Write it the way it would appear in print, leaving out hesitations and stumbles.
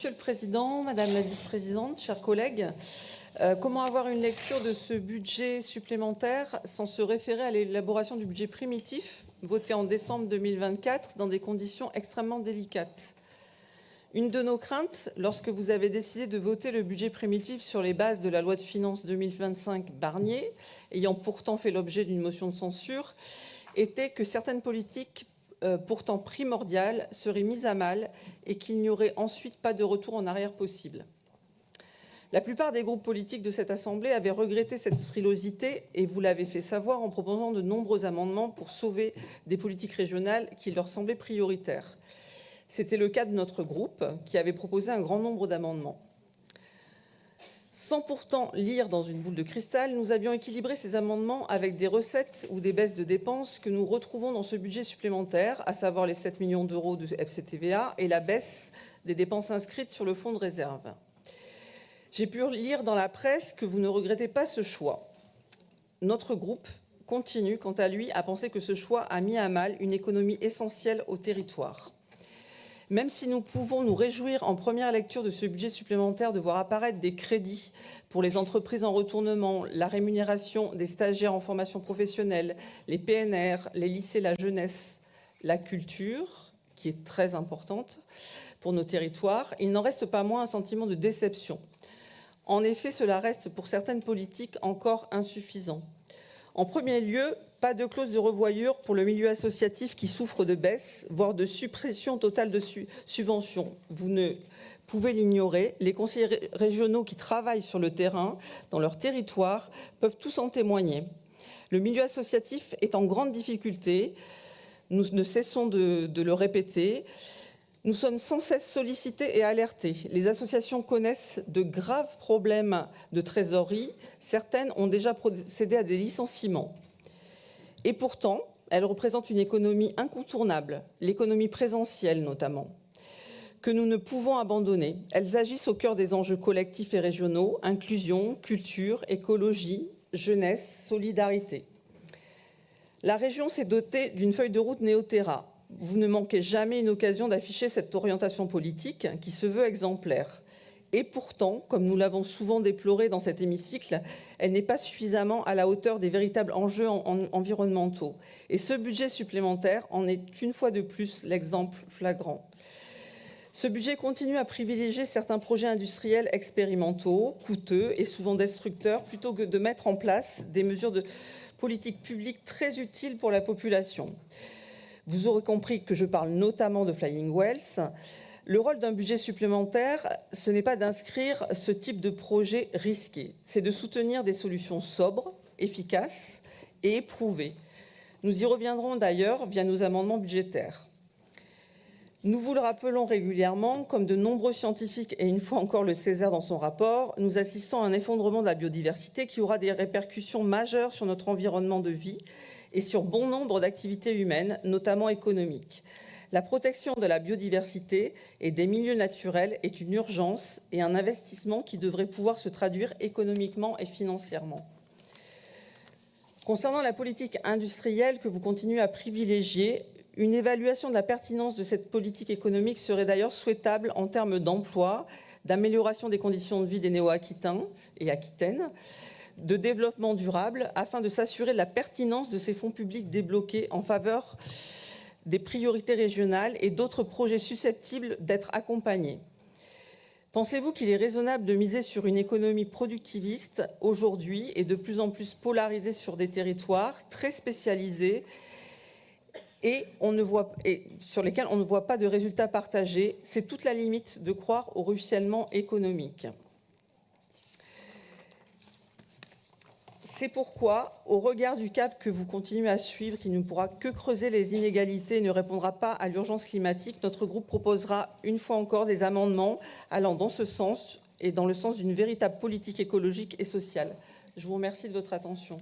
Monsieur le Président, Madame la Vice-présidente, chers collègues, comment avoir une lecture de ce budget supplémentaire sans se référer à l'élaboration du budget primitif voté en décembre 2024 dans des conditions extrêmement délicates? Une de nos craintes, lorsque vous avez décidé de voter le budget primitif sur les bases de la loi de finances 2025 Barnier, ayant pourtant fait l'objet d'une motion de censure, était que certaines politiques pourtant primordiales seraient mises à mal et qu'il n'y aurait ensuite pas de retour en arrière possible. La plupart des groupes politiques de cette Assemblée avaient regretté cette frilosité et vous l'avez fait savoir en proposant de nombreux amendements pour sauver des politiques régionales qui leur semblaient prioritaires. C'était le cas de notre groupe qui avait proposé un grand nombre d'amendements. Sans pourtant lire dans une boule de cristal, nous avions équilibré ces amendements avec des recettes ou des baisses de dépenses que nous retrouvons dans ce budget supplémentaire, à savoir les 7 millions d'euros de FCTVA et la baisse des dépenses inscrites sur le fonds de réserve. J'ai pu lire dans la presse que vous ne regrettez pas ce choix. Notre groupe continue, quant à lui, à penser que ce choix a mis à mal une économie essentielle au territoire. Même si nous pouvons nous réjouir en première lecture de ce budget supplémentaire de voir apparaître des crédits pour les entreprises en retournement, la rémunération des stagiaires en formation professionnelle, les PNR, les lycées, la jeunesse, la culture, qui est très importante pour nos territoires, il n'en reste pas moins un sentiment de déception. En effet, cela reste pour certaines politiques encore insuffisant. En premier lieu, pas de clause de revoyure pour le milieu associatif qui souffre de baisse, voire de suppression totale de subventions. Vous ne pouvez l'ignorer, les conseillers régionaux qui travaillent sur le terrain, dans leur territoire, peuvent tous en témoigner. Le milieu associatif est en grande difficulté, nous ne cessons de le répéter. Nous sommes sans cesse sollicités et alertés. Les associations connaissent de graves problèmes de trésorerie. Certaines ont déjà procédé à des licenciements. Et pourtant, elles représentent une économie incontournable, l'économie présentielle notamment, que nous ne pouvons abandonner. Elles agissent au cœur des enjeux collectifs et régionaux, inclusion, culture, écologie, jeunesse, solidarité. La région s'est dotée d'une feuille de route Néo-Terra. Vous ne manquez jamais une occasion d'afficher cette orientation politique qui se veut exemplaire. Et pourtant, comme nous l'avons souvent déploré dans cet hémicycle, elle n'est pas suffisamment à la hauteur des véritables enjeux environnementaux. Et ce budget supplémentaire en est une fois de plus l'exemple flagrant. Ce budget continue à privilégier certains projets industriels expérimentaux, coûteux et souvent destructeurs, plutôt que de mettre en place des mesures de politique publique très utiles pour la population. Vous aurez compris que je parle notamment de Flying Wells. Le rôle d'un budget supplémentaire, ce n'est pas d'inscrire ce type de projet risqué, c'est de soutenir des solutions sobres, efficaces et éprouvées. Nous y reviendrons d'ailleurs via nos amendements budgétaires. Nous vous le rappelons régulièrement, comme de nombreux scientifiques et une fois encore le Césaire dans son rapport, nous assistons à un effondrement de la biodiversité qui aura des répercussions majeures sur notre environnement de vie et sur bon nombre d'activités humaines, notamment économiques. La protection de la biodiversité et des milieux naturels est une urgence et un investissement qui devrait pouvoir se traduire économiquement et financièrement. Concernant la politique industrielle que vous continuez à privilégier, une évaluation de la pertinence de cette politique économique serait d'ailleurs souhaitable en termes d'emploi, d'amélioration des conditions de vie des Néo-Aquitains et Aquitaines, de développement durable, afin de s'assurer de la pertinence de ces fonds publics débloqués en faveur des priorités régionales et d'autres projets susceptibles d'être accompagnés. Pensez-vous qu'il est raisonnable de miser sur une économie productiviste aujourd'hui et de plus en plus polarisée sur des territoires très spécialisés et sur lesquels on ne voit pas de résultats partagés? C'est toute la limite de croire au ruissellement économique. C'est pourquoi, au regard du cap que vous continuez à suivre, qui ne pourra que creuser les inégalités et ne répondra pas à l'urgence climatique, notre groupe proposera une fois encore des amendements allant dans ce sens et dans le sens d'une véritable politique écologique et sociale. Je vous remercie de votre attention.